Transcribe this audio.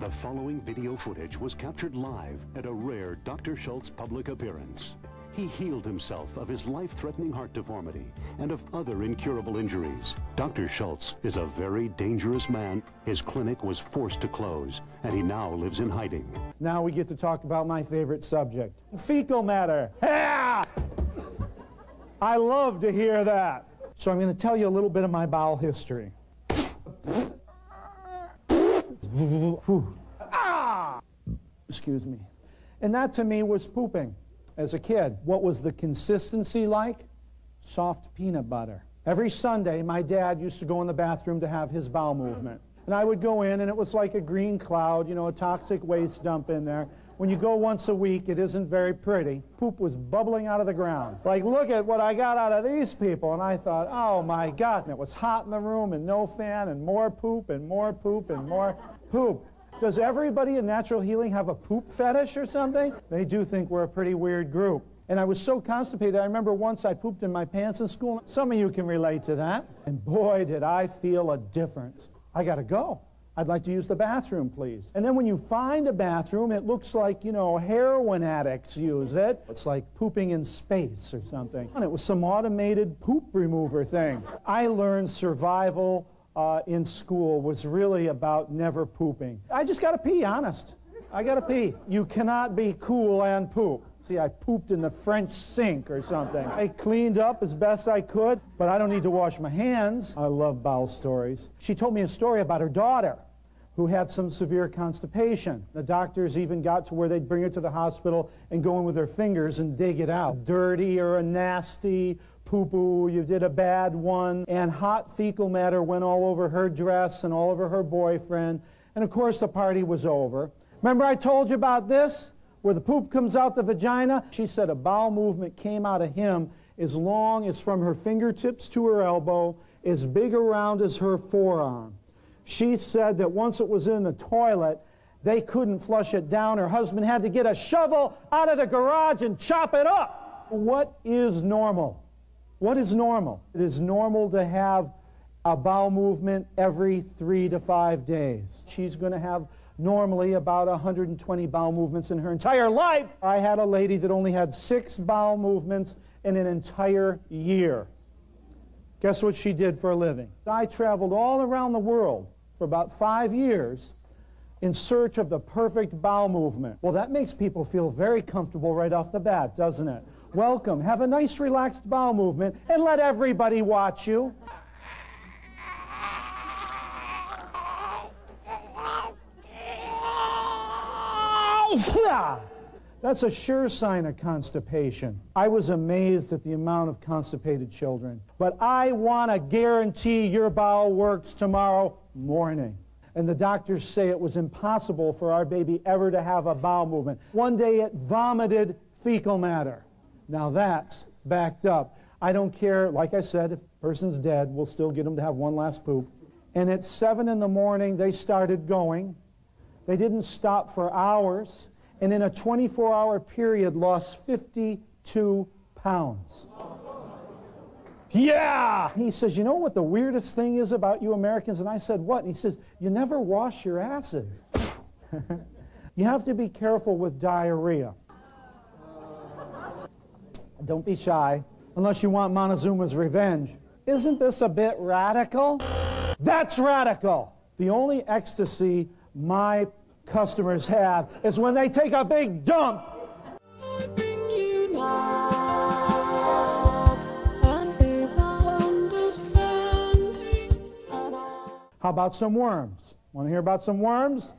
The following video footage was captured live at a rare Dr. Schultz public appearance. He healed himself of his life-threatening heart deformity and of other incurable injuries. Dr. Schultz is a very dangerous man. His clinic was forced to close, and he now lives in hiding. Now we get to talk about my favorite subject, fecal matter. Yeah! I love to hear that. So I'm going to tell you a little bit of my bowel history. Excuse me. And that to me was pooping as a kid. What was the consistency like? Soft peanut butter. Every Sunday, my dad used to go in the bathroom to have his bowel movement. And I would go in, and it was like a green cloud, you know, a toxic waste dump in there. When you go once a week, it isn't very pretty. Poop was bubbling out of the ground. Like, look at what I got out of these people. And I thought, oh my God. And it was hot in the room and no fan and more poop and more poop and more poop. Does everybody in natural healing have a poop fetish or something? They do think we're a pretty weird group. And I was so constipated, I remember once I pooped in my pants in school. Some of you can relate to that. And boy, did I feel a difference. I gotta go. I'd like to use the bathroom, please. And then when you find a bathroom, it looks like, you know, heroin addicts use it. It's like pooping in space or something. And it was some automated poop remover thing. I learned survival in school was really about never pooping. I just gotta pee, honest. I gotta pee. You cannot be cool and poop. See, I pooped in the French sink or something. I cleaned up as best I could, but I don't need to wash my hands. I love bowel stories. She told me a story about her daughter who had some severe constipation. The doctors even got to where they'd bring her to the hospital and go in with their fingers and dig it out. Dirty or a nasty poo-poo, you did a bad one, and hot fecal matter went all over her dress and all over her boyfriend, and of course the party was over. Remember I told you about this, where the poop comes out the vagina? She said a bowel movement came out of him as long as from her fingertips to her elbow, as big around as her forearm. She said that once it was in the toilet, they couldn't flush it down. Her husband had to get a shovel out of the garage and chop it up. What is normal? What is normal? It is normal to have a bowel movement every 3 to 5 days. She's going to have normally about 120 bowel movements in her entire life. I had a lady that only had 6 bowel movements in an entire year. Guess what she did for a living? I traveled all around the world for about 5 years in search of the perfect bowel movement. Well, that makes people feel very comfortable right off the bat, doesn't it? Welcome, have a nice relaxed bowel movement, and let everybody watch you. That's a sure sign of constipation. I was amazed at the amount of constipated children. But I want to guarantee your bowel works tomorrow morning. And the doctors say it was impossible for our baby ever to have a bowel movement. One day it vomited fecal matter. Now that's backed up. I don't care, like I said, if a person's dead, we'll still get them to have one last poop. And at 7 in the morning, they started going. They didn't stop for hours. And in a 24-hour period, lost 52 pounds. Yeah! He says, you know what the weirdest thing is about you Americans? And I said, what? And he says, you never wash your asses. You have to be careful with diarrhea. Don't be shy, unless you want Montezuma's revenge. Isn't this a bit radical? That's radical! The only ecstasy my customers have is when they take a big dump. How about some worms? Want to hear about some worms?